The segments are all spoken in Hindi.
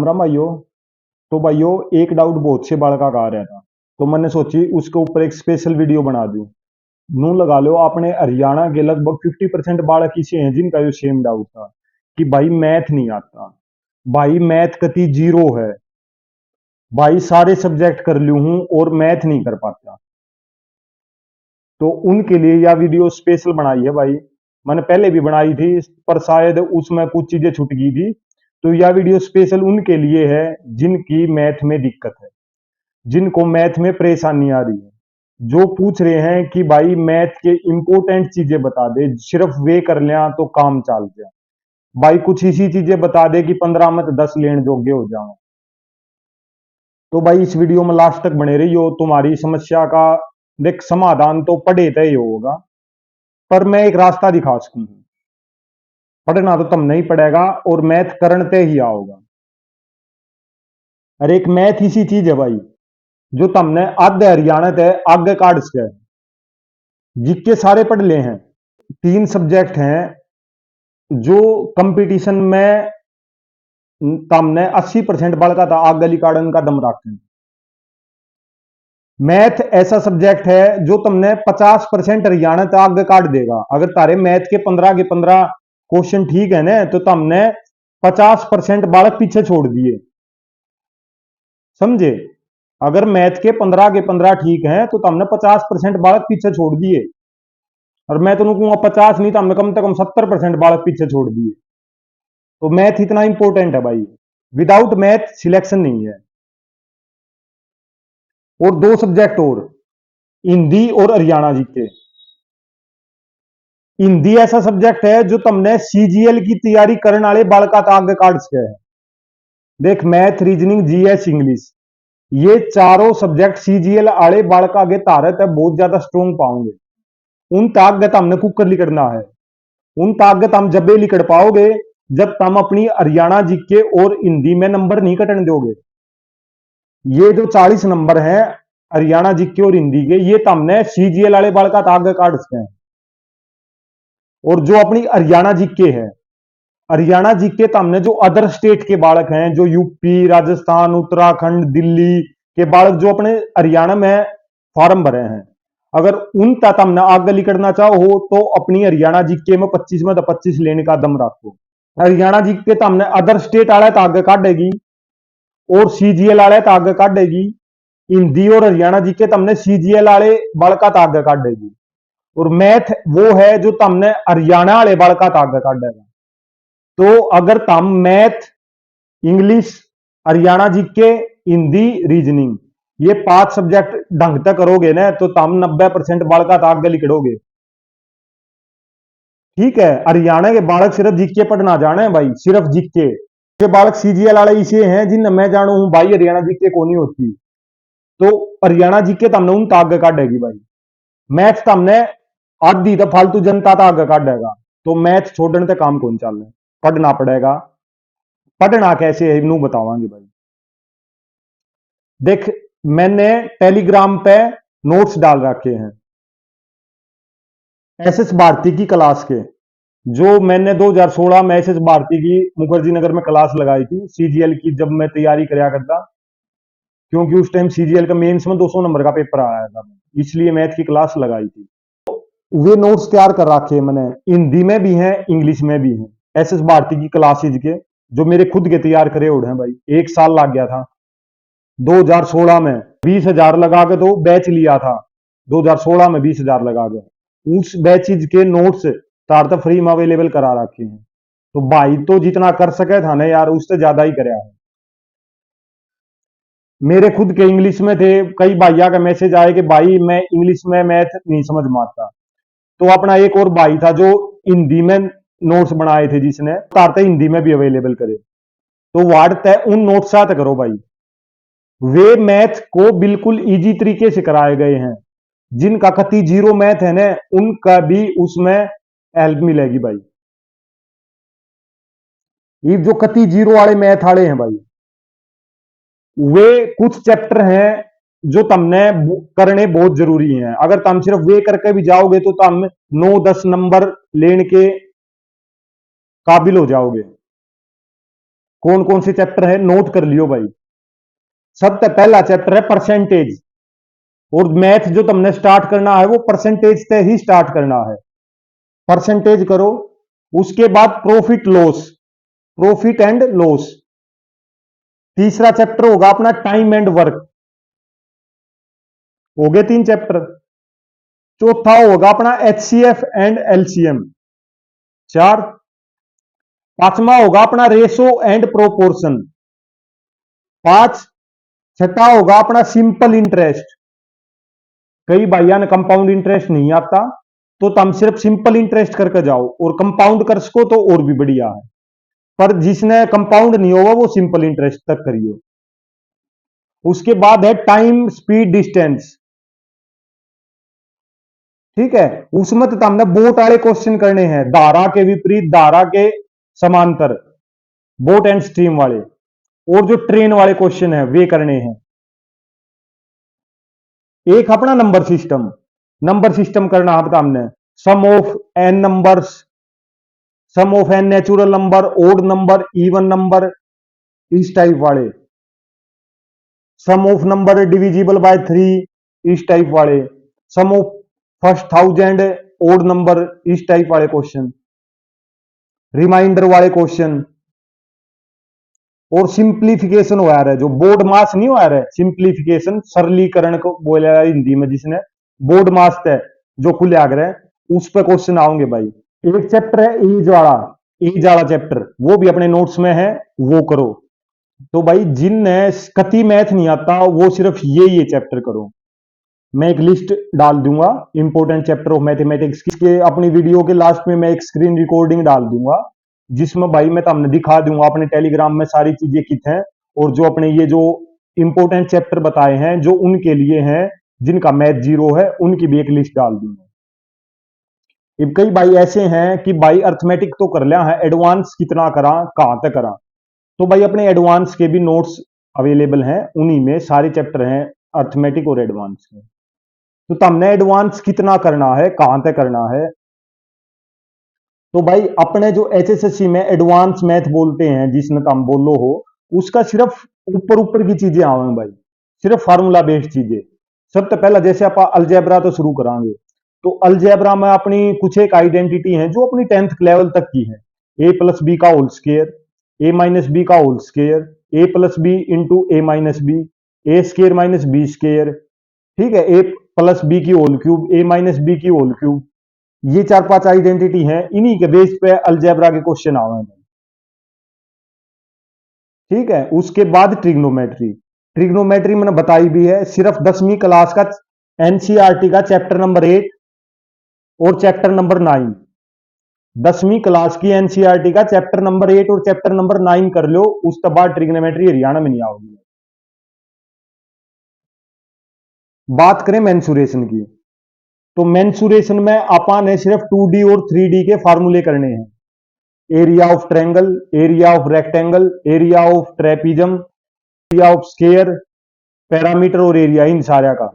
राम भाइयों। तो भाइयों, एक डाउट बहुत से बालका का आ रहा था, तो मैंने सोची उसके ऊपर एक स्पेशल वीडियो बना दूं। नू लगा लो, आपने हरियाणा के लगभग 50% बालक ऐसे हैं जिनका जो सेम डाउट था कि भाई मैथ नहीं आता, भाई मैथ कति जीरो है, भाई सारे सब्जेक्ट कर लूं हूं और मैथ नहीं कर पाता। तो उनके लिए यह वीडियो स्पेशल बनाई है भाई। मैंने पहले भी बनाई थी, पर शायद उसमें कुछ चीजें छूट गई थी। तो यह वीडियो स्पेशल उनके लिए है जिनकी मैथ में दिक्कत है, जिनको मैथ में परेशानी आ रही है, जो पूछ रहे हैं कि भाई मैथ के इंपॉर्टेंट चीजें बता दे, सिर्फ वे कर लिया तो काम चल जाए। भाई कुछ इसी चीजें बता दे कि 15 मत 10 लेन जोगे हो जाओ। तो भाई इस वीडियो में लास्ट तक बने रहियो, तुम्हारी समस्या का देख समाधान तो पढ़े तय होगा, पर मैं एक रास्ता दिखा सकूं। पढ़ना तो तुम नहीं पड़ेगा और मैथ करते ही आओगा। अरे एक मैथ इसी चीज है भाई जो तुमने आधे हरियाणा ते आगे काट सके, जिसके सारे पढ़ ले हैं। तीन सब्जेक्ट हैं जो कंपटीशन में तुमने 80% बालका था आग गली काड़न का दम रखते हैं। मैथ ऐसा सब्जेक्ट है जो तुमने 50% हरियाणा तक आगे काट देगा। अगर तारे मैथ के 15 के 15 क्वेश्चन ठीक है ना, तो तुमने 50% बालक पीछे छोड़ दिए, समझे। अगर मैथ के 15 के 15 ठीक हैं तो तुमने 50% बालक पीछे छोड़ दिए। और मैं तो कहूंगा 50 नहीं, तो हमने कम से कम 70% बालक पीछे छोड़ दिए। तो मैथ इतना इंपॉर्टेंट है भाई, विदाउट मैथ सिलेक्शन नहीं है। और दो सब्जेक्ट और, हिंदी और हरियाणा जीके। हिंदी ऐसा सब्जेक्ट है जो तुमने सीजीएल की तैयारी करने वाले बालका आगे काट सके है। देख, मैथ, रीजनिंग, जीएस, इंग्लिश, ये चारों सब्जेक्ट सीजीएल वाले बालका आगे तारत है, बहुत ज्यादा स्ट्रोंग पाओगे। उन ताकत हमने कुकर लिखना है। उन ताकत हम जब भी लिख पाओगे जब तुम अपनी हरियाणा जीके और हिंदी में नंबर नहीं कटने दोगे। ये जो 40 नंबर हैं हरियाणा जीके और हिंदी के, ये तुमने सीजीएल वाले बालका आगे काट सके हैं। और जो अपनी हरियाणा जीके है, हरियाणा जीके तुमने जो अदर स्टेट के बालक हैं, जो यूपी, राजस्थान, उत्तराखंड, दिल्ली के बालक जो अपने हरियाणा में फॉर्म भरे हैं, अगर उन तक हमने आगे लिखना चाहो तो अपनी हरियाणा जीके में 25 में तो 25 लेने का दम रखो। हरियाणा जीके तो हमने अदर स्टेट वाले तो आगे काटेगी और सीजीएल वाले तो आगे काटेगी। हिंदी और हरियाणा जीके तुमने सीजीएल वाले बालका तो आगे काटेगी। और मैथ वो है जो तुमने हरियाणा वाले बालका तो आगे काटेगा। तो अगर तुम math, English, Haryana GK, Hindi, reasoning, ये 5 सब्जेक्ट ढंग तक करोगे ना, तो तुम 90% बालका तो आगे लिखोगे। ठीक है, हरियाणा के बालक सिर्फ जीके पढ़ना जाने हैं भाई, सिर्फ जीके के बालक सीजीएल वाले इसे हैं जिन मैं जानू हूं भाई हरियाणा जीके को नहीं होती। तो हरियाणा जीके तुमने उन आगे काटेगी भाई। मैथ तुमने आधी तो फालतू जनता तो आगे काटेगा। तो मैथ छोड़ने से काम कौन चल रहा है, पढ़ना पड़ेगा। पढ़ना कैसे है नू बतावांगे भाई। देख, मैंने टेलीग्राम पे नोट्स डाल रखे हैं एसएस भारती की क्लास के, जो मैंने 2016 में एसएस भारती की मुखर्जी नगर में क्लास लगाई थी सीजीएल की, जब मैं तैयारी कराया करता। क्योंकि उस टाइम सीजीएल का मेंस में 200 नंबर का पेपर आया था, इसलिए मैथ की क्लास लगाई थी। वे नोट्स तैयार कर रखे हैं मैंने, हिंदी में भी हैं, इंग्लिश में भी हैं, एसएस भारती की क्लासेज के, जो मेरे खुद के तैयार करे उड़े हैं भाई। 1 साल लग गया था 2016 में, 20,000 लगा के तो बैच लिया था 2016 में, 20,000 लगा के उस बैचेज के नोट्स तार तो फ्री में अवेलेबल करा रखे हैं। तो भाई तो जितना कर सके था ना यार, उससे ज्यादा ही कराया है। मेरे खुद के इंग्लिश में थे, कई भाइया का मैसेज आए कि भाई मैं इंग्लिश में मैथ नहीं समझ में आता। तो अपना एक और भाई था जो हिंदी में नोट्स बनाए थे, जिसने तारते हिंदी में भी अवेलेबल करे। तो वार्ड तय उन नोट्स साथ करो भाई। वे मैथ को बिल्कुल इजी तरीके से कराए गए हैं। जिनका कति जीरो मैथ है ना, उनका भी उसमें हेल्प मिलेगी भाई। ये जो कति जीरो वाले मैथ वाले हैं भाई, वे कुछ चैप्टर हैं जो तुमने करने बहुत जरूरी हैं। अगर तुम सिर्फ वे करके भी जाओगे तो तुम 9-10 नंबर लेने के काबिल हो जाओगे। कौन कौन से चैप्टर है नोट कर लियो भाई। सबसे पहला चैप्टर है परसेंटेज, और मैथ जो तुमने स्टार्ट करना है वो परसेंटेज से ही स्टार्ट करना है। परसेंटेज करो। उसके बाद profit loss, profit and loss. तीसरा चैप्टर होगा अपना टाइम एंड वर्क। हो गए 3 चैप्टर। चौथा होगा अपना एचसीएफ एंड एलसीएम, 4। पांचवा होगा अपना रेशो एंड प्रोपोर्शन, 5। छठा होगा अपना सिंपल इंटरेस्ट। कई भाइया ने कंपाउंड इंटरेस्ट नहीं आता, तो तुम सिर्फ सिंपल इंटरेस्ट करके जाओ, और कंपाउंड कर सको तो और भी बढ़िया है। पर जिसने कंपाउंड नहीं होगा वो सिंपल इंटरेस्ट तक करियो। उसके बाद है टाइम स्पीड डिस्टेंस, ठीक है। उसमें तो हमने बोट वाले क्वेश्चन करने हैं, धारा के विपरीत, धारा के समांतर, बोट एंड स्ट्रीम वाले। और जो ट्रेन वाले क्वेश्चन है वे करने हैं। एक अपना नंबर सिस्टम, नंबर सिस्टम करना है हमने, sum of n numbers, sum of n natural number, odd number, even number, इस टाइप वाले। Sum of number divisible by 3, इस टाइप वाले। Sum of first 1000 odd number, इस टाइप वाले क्वेश्चन। रिमाइंडर वाले क्वेश्चन। और सिंप्लीफिकेशन हो रहा है, जो बोर्ड मास नहीं हो रहा है, सिंप्लीफिकेशन, सरलीकरण को बोला हिंदी में जिसने, बोर्ड मास है जो खुले आग्रह, उस पर क्वेश्चन आओगे भाई। एक चैप्टर है एज वाला, एज वाला चैप्टर, वो भी अपने नोट्स में है, वो करो। तो भाई जिनने कति मैथ नहीं आता वो सिर्फ ये चैप्टर करो। मैं एक लिस्ट डाल दूंगा इंपोर्टेंट चैप्टर ऑफ मैथमेटिक्स की, अपनी वीडियो के लास्ट में मैं एक स्क्रीन रिकॉर्डिंग डाल दूंगा, जिसमें भाई मैं तुमने दिखा दूंगा अपने टेलीग्राम में सारी चीजें कित हैं, और जो अपने ये जो इंपोर्टेंट चैप्टर बताए हैं जो उनके लिए हैं, जिनका मैथ जीरो है, उनकी भी एक लिस्ट डाल दूंगा। अब कई भाई ऐसे हैं कि भाई अर्थमेटिक तो कर लिया है, एडवांस कितना करा, कहां तक करा। तो भाई अपने एडवांस के भी नोट्स अवेलेबल हैं, उन्हीं में सारे चैप्टर हैं अर्थमेटिक और एडवांस के। तो तुमने एडवांस कितना करना है, कहां तक करना है। तो भाई अपने जो एचएसएससी में एडवांस मैथ बोलते हैं जिसमें तुम बोलो हो, उसका सिर्फ ऊपर ऊपर की चीजें आवे भाई, सिर्फ फार्मूला बेस्ड चीजें। सबसे पहला जैसे आप अलजेब्रा तो शुरू करांगे, तो अलजेब्रा में अपनी कुछ एक आइडेंटिटी है जो अपनी 10th लेवल तक की है। ए प्लस बी का होल स्केयर, ए माइनस बी का होल स्केयर, ए प्लस बी इंटू ए माइनस बी, ए स्केयर माइनस बी स्केयर, ठीक है, ए प्लस बी की होल क्यूब, ए माइनस बी की होल क्यूब। ये 4-5 आइडेंटिटी है, इन्हीं के बेस पे अलजेब्रा के क्वेश्चन आवे हैं, ठीक है। उसके बाद ट्रिग्नोमेट्री, ट्रिग्नोमेट्री मैंने बताई भी है, सिर्फ 10वीं क्लास का एनसीईआरटी का चैप्टर नंबर 8 और चैप्टर नंबर 9, 10वीं क्लास की एनसीईआरटी का चैप्टर नंबर 8 और चैप्टर नंबर 9 कर लो, उसके बाद ट्रिग्नोमेट्री हरियाणा में नहीं आओगी। बात करें मेंसुरेशन की, तो मेंसुरेशन में आपा ने सिर्फ 2D और 3D के फार्मूले करने हैं। Area of triangle, area of rectangle, area of ट्रेपिजम, area of square, parameter और एरिया इन सारा का,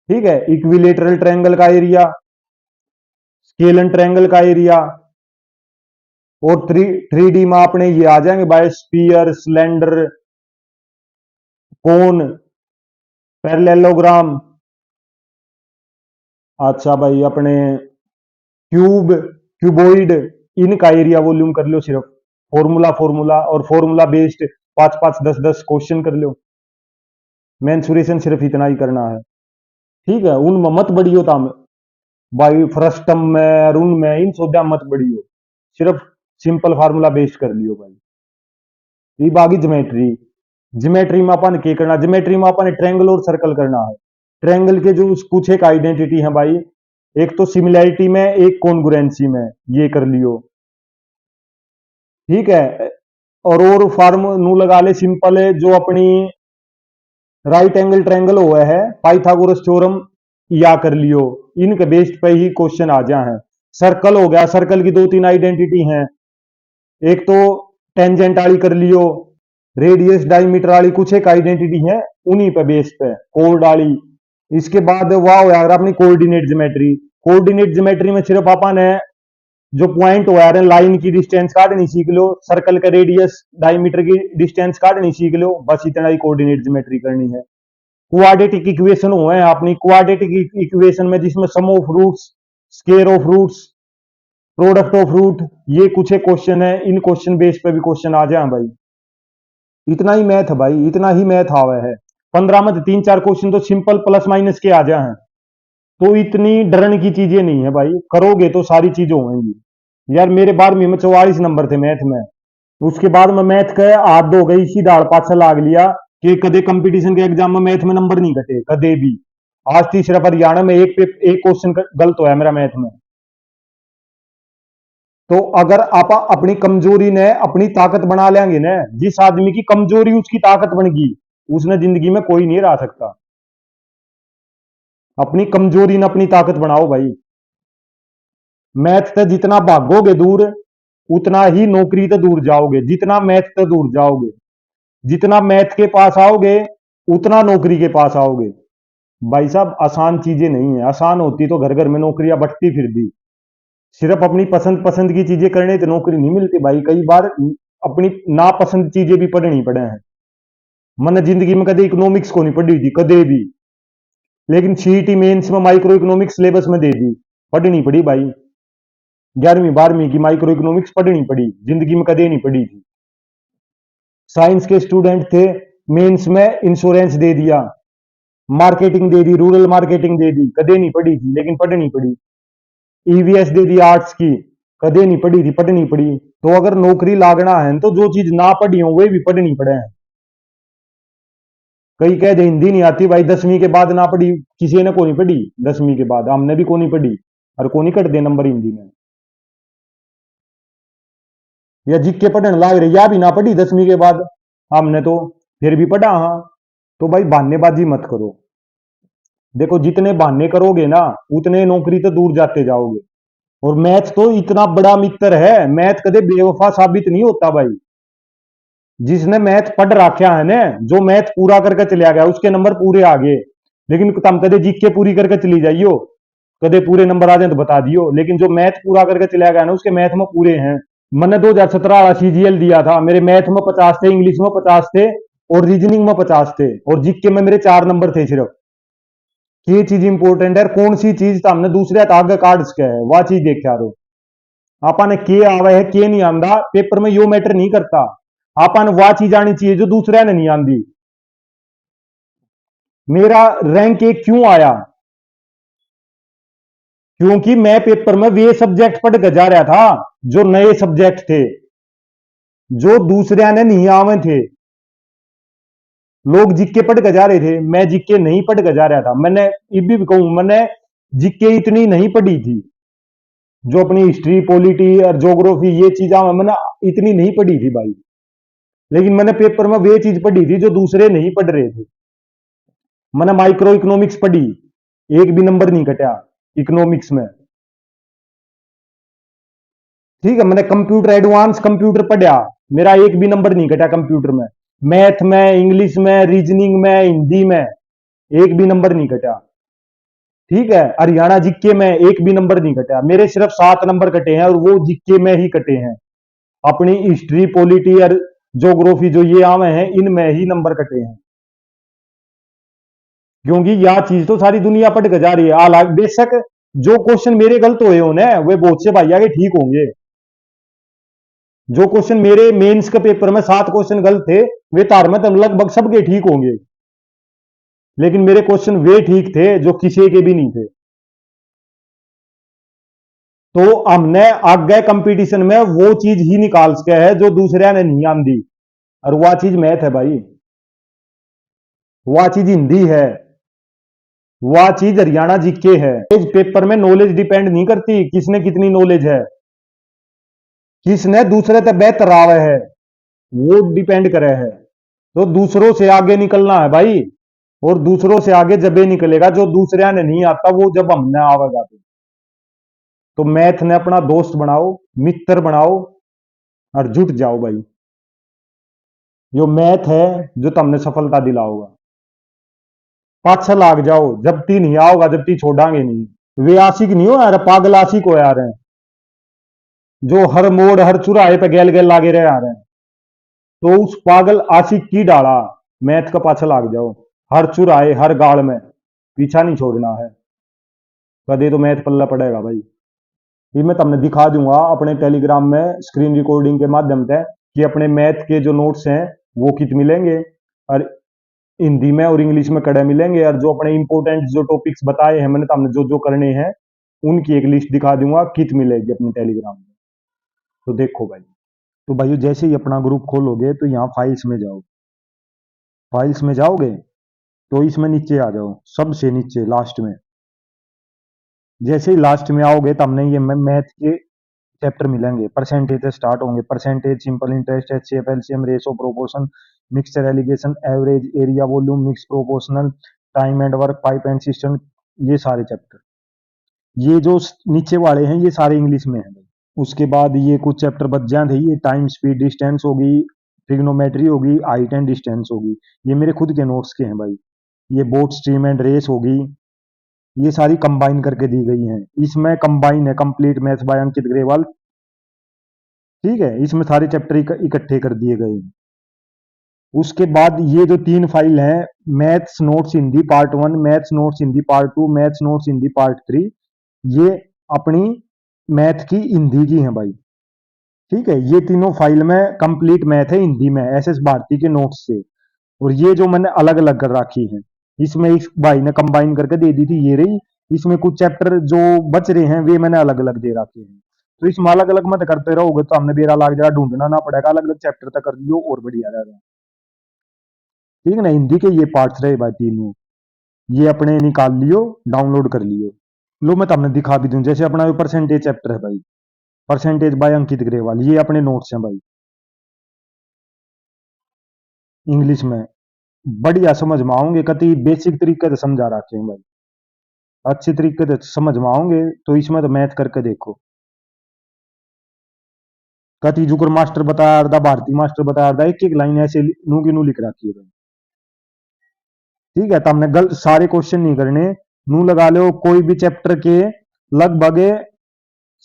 ठीक है। इक्विलेटरल ट्रायंगल का एरिया, स्केलन ट्रायंगल का एरिया, और 3D में अपने ये आ जाएंगे बाय स्पीयर, सिलेंडर, कोन, पैरेललोग्राम। अच्छा भाई अपने क्यूब, क्यूबोइड, इनका एरिया वॉल्यूम कर लो सिर्फ, फॉर्मूला फॉर्मूला और फॉर्मूला बेस्ड 5-5 10-10 क्वेश्चन कर लो। मेंसुरेशन सिर्फ इतना ही करना है, ठीक है। उनमें मत बढ़ियो ताम भाई, फ्रस्टम में और उनमें इन सौदा मत बढ़ियो, सिर्फ सिंपल फार्मूला बेस्ड कर लियो भाई। ये बाकी ज्योमेट्री, ज्योमेट्री में अपन क्या करना, ज्योमेट्री में अपन ट्रायंगल और सर्कल करना है। ट्रायंगल के जो कुछ एक आइडेंटिटी है भाई, एक तो सिमिलैरिटी में, एक कॉन्ग्रुएंसी में, ये कर लियो, ठीक है। और फार्मूला ले सिंपल है, जो अपनी राइट एंगल ट्रायंगल हुआ है, पाइथागोरस थ्योरम या कर लियो, इनके बेस्ड पे ही क्वेश्चन आ जा है। सर्कल हो गया, सर्कल की 2-3 आइडेंटिटी हैं, एक तो टेंजेंट वाली कर लियो, रेडियस डायमीटर वाली कुछ एक आइडेंटिटी है, उन्हीं पे बेस पे कोड वाली। इसके बाद वाह यार अपनी कोऑर्डिनेट ज्योमेट्री, कोऑर्डिनेट ज्योमेट्री में सिर्फ अपन है जो पॉइंट हो रहे हैं लाइन की डिस्टेंस काटनी सीख लो, सर्कल का रेडियस डायमीटर की डिस्टेंस काटनी सीख लो, बस इतना ही कोऑर्डिनेट ज्योमेट्री करनी है। क्वाड्रेटिक इक्वेशन हुए हैं अपनी, क्वाड्रेटिक इक्वेशन में जिसमें sum of roots, square of roots, product of root, ये कुछ एक क्वेश्चन है, इन क्वेश्चन बेस पे भी क्वेश्चन आ जाए भाई। इतना ही मैथ है भाई, इतना ही मैथ आवा है। 15 में 3-4 क्वेश्चन तो सिंपल प्लस माइनस के आ जाए हैं, तो इतनी डरने की चीजें नहीं है भाई, करोगे तो सारी चीजें होंगी। यार मेरे 12वीं में 44 नंबर थे मैथ में, उसके बाद में मैथ के हाथ धो गई, सीधा पाछा लाग लिया कि कदे कंपटीशन के एग्जाम में मैथ में नंबर नहीं कटे कदे भी। आज तीसरा हरियाणा में एक क्वेश्चन गलत हुआ है मेरा मैथ में। तो अगर आप अपनी कमजोरी ने अपनी ताकत बना लेंगे ना, जिस आदमी की कमजोरी उसकी ताकत बन गई, उसने जिंदगी में कोई नहीं रह सकता। अपनी कमजोरी ने अपनी ताकत बनाओ भाई। मैथ से जितना भागोगे दूर, उतना ही नौकरी से दूर जाओगे। जितना मैथ से दूर जाओगे, जितना मैथ के पास आओगे, उतना नौकरी के पास आओगे। भाई साहब आसान चीजें नहीं है, आसान होती तो घर घर में नौकरियां बंटती फिर भी। सिर्फ अपनी पसंद पसंद की चीजें करने तो नौकरी नहीं मिलती भाई, कई बार अपनी नापसंद चीजें भी पढ़नी पड़े हैं। मैंने जिंदगी में कदे इकोनॉमिक्स को नहीं पढ़ी थी कदे भी, लेकिन सीईटी मेंस में माइक्रो इकोनॉमिक्स सिलेबस में दे दी, पढ़नी पड़ी भाई। 11वीं 12वीं की माइक्रो इकोनॉमिक्स पढ़नी पड़ी, जिंदगी में कदे नहीं पढ़ी थी। साइंस के स्टूडेंट थे, मेंस में इंश्योरेंस दे दिया, मार्केटिंग दे दी, रूरल मार्केटिंग दे दी, कदे नहीं पढ़ी थी लेकिन पढ़नी पड़ी। ईवीएस दे दी आर्ट्स की, कदे नहीं पढ़ी थी पढ़नी पड़ी। तो अगर नौकरी लागना है तो जो चीज ना पढ़ी हो वे भी पढ़नी पड़े हैं। कई कह दे हिंदी नहीं आती भाई, 10वीं के बाद ना पढ़ी, किसी ने को नहीं पढ़ी 10वीं के बाद, हमने भी को नहीं पढ़ी, और को नहीं कट दे नंबर हिंदी में। या जिक्के पढ़ने लाग रहे या भी ना पढ़ी 10वीं के बाद, हमने तो फिर भी पढ़ा। हाँ, तो भाई बहानेबाजी मत करो। देखो जितने बहाने करोगे ना, उतने नौकरी तो दूर जाते जाओगे। और मैथ तो इतना बड़ा मित्र है, मैथ कदे बेवफा साबित नहीं होता भाई। जिसने मैथ पढ़ रखा है ना, जो मैथ पूरा करके चलिया गया उसके नंबर पूरे आ गए। लेकिन तुम कदे जीके पूरी करके चली जाइयो, कदे पूरे नंबर आ जाए तो बता दियो, लेकिन जो मैथ पूरा करके चलिया गया ना उसके मैथ में पूरे हैं। मैंने 2017 वाला सीजीएल दिया था, मेरे मैथ में 50 थे, इंग्लिश में 50 थे, और रीजनिंग में 50 थे, और जीके में मेरे 4 नंबर थे सिर्फ। ये चीज इंपॉर्टेंट है, कौन सी चीज हमने दूसरे आगे काट सके है वह चीज देख रहे हो। आपा ने के आवे है के नहीं आंदा, पेपर में यो मैटर नहीं करता। आपा ने वह चीज आनी चाहिए जो दूसरे ने नहीं आंदी। मेरा रैंक 1 क्यों आया? क्योंकि मैं पेपर में वे सब्जेक्ट पढ़ के जा रहा था जो नए सब्जेक्ट थे, जो दूसरे ने नहीं आवे थे। लोग जिक्के पढ़ के जा रहे थे, मैं जिक्के नहीं पढ़ के जा रहा था। मैंने ये भी कहूं, मैंने जिक्के इतनी नहीं पढ़ी थी, जो अपनी हिस्ट्री पॉलिटी और ज्योग्राफी ये चीजा मैंने इतनी नहीं पढ़ी थी भाई। लेकिन मैंने पेपर में वे चीज पढ़ी थी जो दूसरे नहीं पढ़ रहे थे। मैंने माइक्रो इकोनॉमिक्स पढ़ी, एक भी नंबर नहीं कटा इकोनॉमिक्स में। ठीक है, मैंने कंप्यूटर एडवांस कंप्यूटर पढ़ा, मेरा एक भी नंबर नहीं कटा कंप्यूटर में। मैथ में, इंग्लिश में, रीजनिंग में, हिंदी में एक भी नंबर नहीं कटा। ठीक है, हरियाणा जिक्के में एक भी नंबर नहीं कटा, मेरे सिर्फ 7 नंबर कटे हैं, और वो जिक्के में ही कटे हैं। अपनी हिस्ट्री पॉलिटी और ज्योग्राफी जो ये आवे हैं, इनमें ही नंबर कटे हैं। क्योंकि यह चीज तो सारी दुनिया पढ़ के जा रही है। हालांकि बेशक जो क्वेश्चन मेरे गलत हुए होने वे बहुत से भाई आगे ठीक होंगे। जो क्वेश्चन मेरे मेंस के पेपर में 7 क्वेश्चन गलत थे, वे तार में तो लगभग सबके ठीक होंगे। लेकिन मेरे क्वेश्चन वे ठीक थे जो किसी के भी नहीं थे। तो हमने आगे कंपटीशन में वो चीज ही निकाल सके है जो दूसरे ने नहीं आंदी, और वह चीज मैथ है भाई, वह चीज हिंदी है, वह चीज हरियाणा जीके है। इस पेपर में नॉलेज डिपेंड नहीं करती किसने कितनी नॉलेज है, किसने दूसरे से बेहतर आवे है वो डिपेंड करे है। तो दूसरों से आगे निकलना है भाई, और दूसरों से आगे जब ये निकलेगा जो दूसरे ने नहीं आता, वो जब हमने आवेगा। तो मैथ ने अपना दोस्त बनाओ, मित्र बनाओ, और जुट जाओ भाई। जो मैथ है जो तुमने सफलता दिलाओगा। पाछा लाग जाओ जब ती नहीं आओगा, जब ती छोड़ांगे नहीं। वे आशिक नहीं हो यार, पागल आशिक हो यार। जो हर मोड़ हर चुराहे पे गैल गैल लागे रहे आ रहे हैं। तो उस पागल आशिक की डाला, मैथ का पाछा लाग जाओ, हर चुराहे हर गाड़ में पीछा नहीं छोड़ना है, कदे तो मैथ पल्ला पड़ेगा भाई। ये मैं तमने दिखा दूंगा अपने टेलीग्राम में स्क्रीन रिकॉर्डिंग के माध्यम से कि अपने मैथ के जो नोट्स हैं वो कित मिलेंगे, और हिंदी में और इंग्लिश में कड़े मिलेंगे, और जो अपने इंपॉर्टेंट जो टॉपिक्स बताए हैं मैंने तमने जो जो करने हैं उनकी एक लिस्ट दिखा दूंगा कित मिलेगी अपने टेलीग्राम में। तो देखो भाई, तो भाई जैसे ही अपना ग्रुप खोलोगे तो यहाँ फाइल्स में जाओ, फाइल्स में जाओगे तो इसमें नीचे आ जाओ, सबसे नीचे लास्ट में। जैसे ही लास्ट में आओगे तो हमने ये मैथ के चैप्टर मिलेंगे, परसेंटेज से स्टार्ट होंगे, percentage, simple interest, HCF, LCM, ratio, proportion, mixture, alligation, average, area, volume, mix proportional, time and work, pipe and system, ये सारे चैप्टर, ये जो नीचे वाले हैं ये सारे इंग्लिश में हैं। उसके बाद ये कुछ चैप्टर बच जाते हैं, ये टाइम, स्पीड, डिस्टेंस होगी, ट्रिग्नोमेट्री होगी, हाइट एंड डिस्टेंस होगी, ये मेरे खुद के नोट्स के हैं भाई। ये बोट, स्ट्रीम एंड रेस होगी, ये सारी कंबाइन करके दी गई हैं। इसमें कंबाइन है कंप्लीट मैथ्स बाय अंकित ग्रेवाल, ठीक है, इसमें सारे चैप्टर इकट्ठे कर दिए गए हैं। उसके बाद ये जो 3 फाइल हैं, maths notes Hindi part 1, maths notes Hindi part 2, maths notes Hindi part 3, ये अपनी मैथ की हिंदी की हैं भाई, ठीक है। ये तीनों फाइल में कंप्लीट मैथ है हिंदी में एसएस भारती के नोट्स से, और ये जो मैंने अलग अलग कर राखी है, इसमें इस भाई ने कंबाइन करके दे दी थी, ये रही। इसमें कुछ चैप्टर जो बच रहे हैं वे मैंने अलग अलग दे रखे हैं। तो इसमें अलग अलग मत करते रहोगे तो हमने बेरा लाग जाएगा, ढूंढना ना पड़ेगा, अलग अलग चैप्टर तक कर लियो और बढ़िया रहेगा, ठीक है ना। हिंदी के ये पार्ट्स रहे भाई तीनों, ये अपने निकाल लियो, डाउनलोड कर लियो। लो मैं तुमने दिखा भी दूं, जैसे अपना परसेंटेज चैप्टर है भाई, परसेंटेज बाय अंकित ग्रेवाल, ये अपने नोट्स हैं भाई, इंग्लिश में बढ़िया समझ में आओगे, कति बेसिक तरीके से समझा रखे हैं भाई, अच्छे तरीके से समझ में आओगे। तो इसमें तो मैथ करके देखो, कति जुकर मास्टर बताया था, भारती मास्टर बताया था, एक एक लाइन ऐसे नू की नू लिख रखी है भाई, ठीक है। तो हमने गलत सारे क्वेश्चन नहीं करने, नू लगा लो कोई भी चैप्टर के लगभग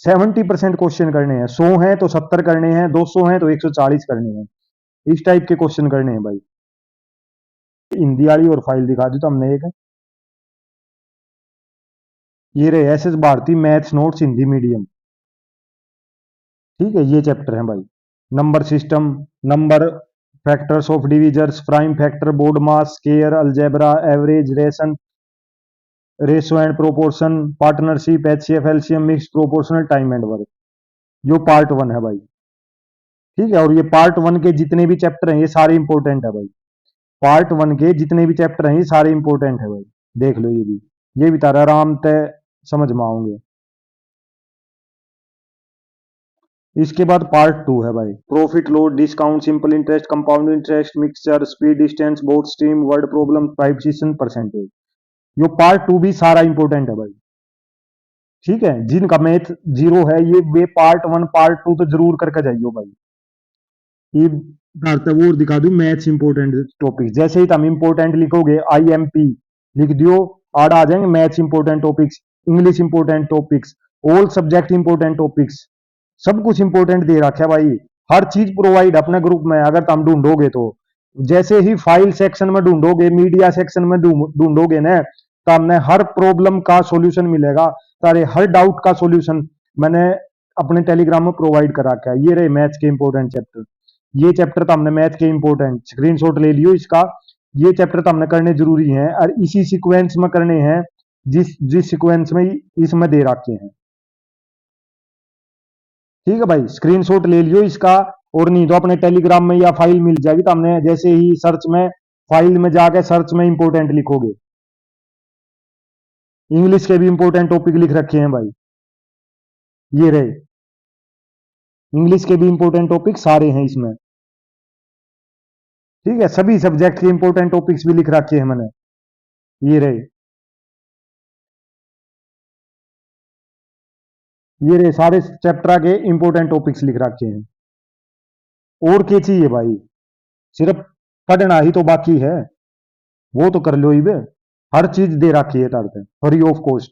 70% क्वेश्चन करने हैं, 100 हैं तो 70 करने हैं, 200 हैं तो 140 करने हैं, इस टाइप के क्वेश्चन करने हैं भाई। हिंदी वाली और फाइल दिखा दी तो हमने एक, ये रहे S S Bharti maths notes Hindi medium, ठीक है, ये चैप्टर है भाई। Number system, number, factors of divisors, prime factor, BODMAS, square, algebra, average, ration, ratio and proportion, partnership, HCF, LCM, mix proportional, time and work, जो पार्ट 1 है भाई, ठीक है। और ये पार्ट 1 के जितने भी चैप्टर हैं ये सारे इंपॉर्टेंट है भाई, पार्ट 1 के जितने भी चैप्टर हैं ये सारे इंपॉर्टेंट है भाई, देख लो ये भी तारा आराम से समझ में आओगे। इसके बाद पार्ट 2 है भाई, profit, loss, discount, simple interest, compound interest, mixture, speed, distance, boat, stream, word problem, प्राइवेशन, परसेंटेज, यो पार्ट 2 भी सारा इंपॉर्टेंट है भाई, ठीक है। जिनका मैथ जीरो है ये वे पार्ट 1 पार्ट 2 तो जरूर करके जाइयो भाई। ये भारत वो और दिखा दूं मैथ्स इंपॉर्टेंट टॉपिक, जैसे ही तुम इंपॉर्टेंट लिखोगे आईएमपी लिख दियो, आड़ आ जाएंगे maths important topics, English important topics, all subject important topics, सब कुछ इंपॉर्टेंट दे रखा है भाई। हर चीज प्रोवाइड अपने ग्रुप में, अगर तुम ढूंढोगे तो, जैसे ही फाइल सेक्शन में ढूंढोगे, मीडिया सेक्शन में ढूंढोगे ना, तो हमने हर प्रॉब्लम का सॉल्यूशन मिलेगा, तारे हर डाउट का सॉल्यूशन मैंने अपने टेलीग्राम में प्रोवाइड करा रखा है। ये रहे मैथ्स के इंपॉर्टेंट चैप्टर, ये चैप्टर तो हमने मैथ के इंपॉर्टेंट स्क्रीनशॉट ले लियो इसका, ये चैप्टर तो हमने करने जरूरी है और इसी सीक्वेंस में करने हैं जिस जिस सीक्वेंस में इसमें दे रखे हैं, ठीक है भाई। स्क्रीनशॉट ले लियो इसका, और नहीं तो अपने टेलीग्राम में या फाइल मिल जाएगी, तो हमने जैसे ही सर्च में फाइल में जाके सर्च में इंपॉर्टेंट लिखोगे, इंग्लिश के भी इंपॉर्टेंट टॉपिक लिख रखे हैं भाई, ये रहे इंग्लिश के भी इंपॉर्टेंट टॉपिक सारे हैं इसमें, ठीक है। सभी सब्जेक्ट के इंपॉर्टेंट टॉपिक्स भी लिख रखे हैं मैंने, ये रहे सारे चैप्टर के इंपॉर्टेंट टॉपिक्स लिख रखे हैं। और क्या चाहिए भाई, सिर्फ पढ़ना ही तो बाकी है, वो तो कर लो ही बे, हर चीज दे रखी है तारते फ्री ऑफ कॉस्ट।